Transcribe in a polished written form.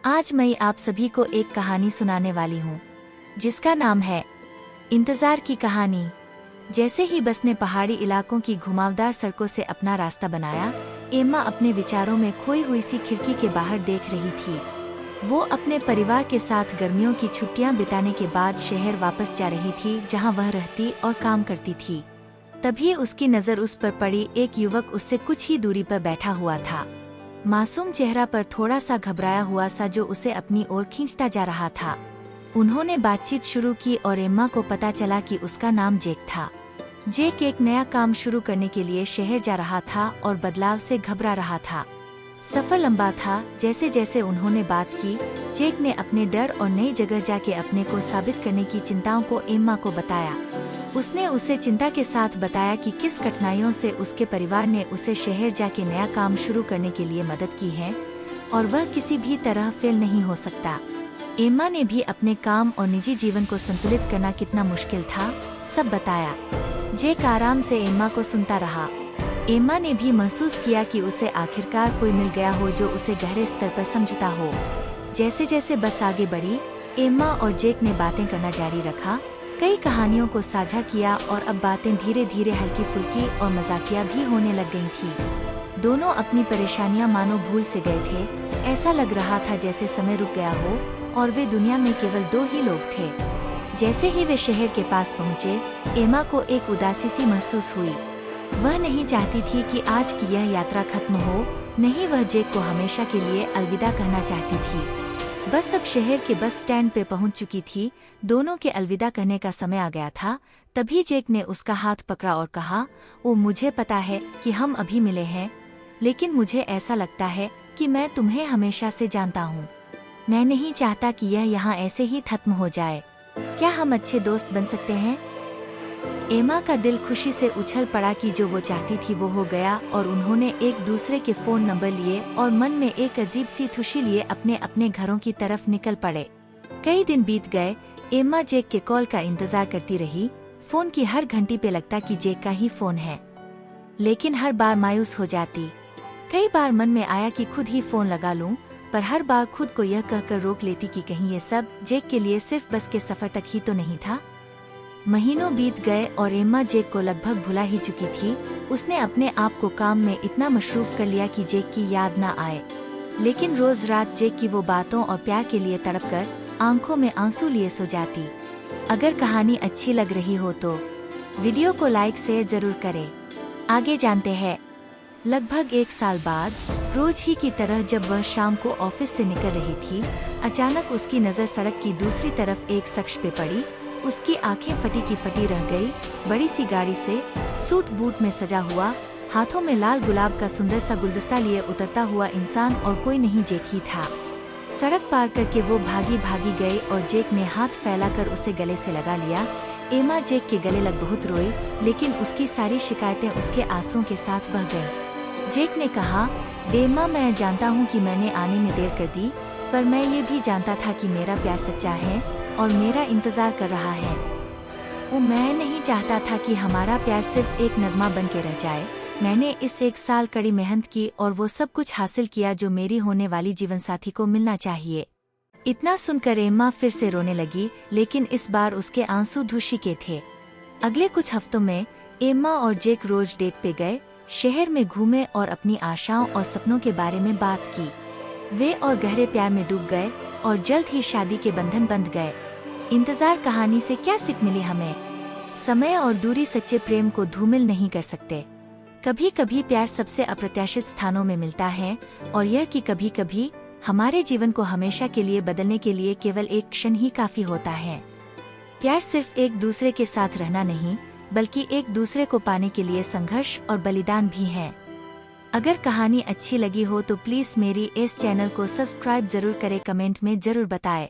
आज मैं आप सभी को एक कहानी सुनाने वाली हूँ जिसका नाम है इंतजार की कहानी। जैसे ही बस ने पहाड़ी इलाकों की घुमावदार सड़कों से अपना रास्ता बनाया, एम्मा अपने विचारों में खोई हुई सी खिड़की के बाहर देख रही थी। वो अपने परिवार के साथ गर्मियों की छुट्टियां बिताने के बाद शहर वापस जा रही थी, जहां वह रहती और काम करती थी। तभी उसकी नजर उस पर पड़ी। एक युवक उससे कुछ ही दूरी पर बैठा हुआ था, मासूम चेहरा पर थोड़ा सा घबराया हुआ सा, जो उसे अपनी ओर खींचता जा रहा था। उन्होंने बातचीत शुरू की और एम्मा को पता चला कि उसका नाम जेक था। जेक एक नया काम शुरू करने के लिए शहर जा रहा था और बदलाव से घबरा रहा था। सफर लंबा था। जैसे जैसे उन्होंने बात की, जेक ने अपने डर और नई जगह जाके अपने को साबित करने की चिंताओं को एम्मा को बताया। उसने उसे चिंता के साथ बताया कि किस कठिनाइयों से उसके परिवार ने उसे शहर जाके नया काम शुरू करने के लिए मदद की है और वह किसी भी तरह फेल नहीं हो सकता। एम्मा ने भी अपने काम और निजी जीवन को संतुलित करना कितना मुश्किल था, सब बताया। जेक आराम से एम्मा को सुनता रहा। एम्मा ने भी महसूस किया कि उसे आखिरकार कोई मिल गया हो जो उसे गहरे स्तर पर समझता हो। जैसे जैसे बस आगे बढ़ी, एम्मा और जेक ने बातें करना जारी रखा, कई कहानियों को साझा किया और अब बातें धीरे धीरे हल्की फुल्की और मजाकिया भी होने लग गई थी। दोनों अपनी परेशानियां मानो भूल से गए थे। ऐसा लग रहा था जैसे समय रुक गया हो और वे दुनिया में केवल दो ही लोग थे। जैसे ही वे शहर के पास पहुँचे, एम्मा को एक उदासी सी महसूस हुई। वह नहीं चाहती थी कि आज की यह यात्रा खत्म हो, नहीं, वह जेक को हमेशा के लिए अलविदा कहना चाहती थी। बस अब शहर के बस स्टैंड पे पहुंच चुकी थी। दोनों के अलविदा कहने का समय आ गया था। तभी जेक ने उसका हाथ पकड़ा और कहा, ओ मुझे पता है कि हम अभी मिले हैं, लेकिन मुझे ऐसा लगता है कि मैं तुम्हें हमेशा से जानता हूँ। मैं नहीं चाहता कि यह यहाँ ऐसे ही खत्म हो जाए। क्या हम अच्छे दोस्त बन सकते हैं? एम्मा का दिल खुशी से उछल पड़ा कि जो वो चाहती थी वो हो गया और उन्होंने एक दूसरे के फोन नंबर लिए और मन में एक अजीब सी खुशी लिए अपने अपने घरों की तरफ निकल पड़े। कई दिन बीत गए। एम्मा जेक के कॉल का इंतजार करती रही। फोन की हर घंटी पे लगता कि जेक का ही फोन है, लेकिन हर बार मायूस हो जाती। कई बार मन में आया कि खुद ही फोन लगा लूं, पर हर बार खुद को यह कहकर रोक लेती कि कहीं ये सब जेक के लिए सिर्फ बस के सफर तक ही तो नहीं था। महीनों बीत गए और एम्मा जेक को लगभग भुला ही चुकी थी। उसने अपने आप को काम में इतना मशरूफ कर लिया कि जेक की याद न आए, लेकिन रोज रात जेक की वो बातों और प्यार के लिए तड़पकर आंखों में आंसू लिए सो जाती। अगर कहानी अच्छी लग रही हो तो वीडियो को लाइक शेयर जरूर करें। आगे जानते हैं। लगभग एक साल बाद रोज ही की तरह जब वह शाम को ऑफिस से निकल रही थी, अचानक उसकी नजर सड़क की दूसरी तरफ एक शख्स पे पड़ी। उसकी आंखें फटी की फटी रह गई। बड़ी सी गाड़ी से सूट बूट में सजा हुआ, हाथों में लाल गुलाब का सुंदर सा गुलदस्ता लिए उतरता हुआ इंसान और कोई नहीं, जेक ही था। सड़क पार करके वो भागी भागी गई और जेक ने हाथ फैलाकर उसे गले से लगा लिया। एम्मा जेक के गले लग बहुत रोई, लेकिन उसकी सारी शिकायतें उसके आंसुओं के साथ बह गईं। जेक ने कहा, एम्मा, मैं जानता हूँ कि मैंने आने में देर कर दी, पर मैं ये भी जानता था कि मेरा प्यार सच्चा है और मेरा इंतजार कर रहा है। वो मैं नहीं चाहता था कि हमारा प्यार सिर्फ एक नगमा बन के रह जाए। मैंने इस एक साल कड़ी मेहनत की और वो सब कुछ हासिल किया जो मेरी होने वाली जीवनसाथी को मिलना चाहिए। इतना सुनकर एम्मा फिर से रोने लगी, लेकिन इस बार उसके आंसू धूसी के थे। अगले कुछ हफ्तों में एम्मा और जेक रोज डेट पे गए, शहर में घूमे और अपनी आशाओं और सपनों के बारे में बात की। वे और गहरे प्यार में डूब गए और जल्द ही शादी के बंधन बंध गए। इंतजार कहानी से क्या सीख मिली हमें? समय और दूरी सच्चे प्रेम को धूमिल नहीं कर सकते। कभी कभी प्यार सबसे अप्रत्याशित स्थानों में मिलता है, और यह कि कभी कभी हमारे जीवन को हमेशा के लिए बदलने के लिए केवल एक क्षण ही काफी होता है। प्यार सिर्फ एक दूसरे के साथ रहना नहीं, बल्कि एक दूसरे को पाने के लिए संघर्ष और बलिदान भी है। अगर कहानी अच्छी लगी हो तो प्लीज मेरी इस चैनल को सब्सक्राइब जरूर करें, कमेंट में जरूर बताएं।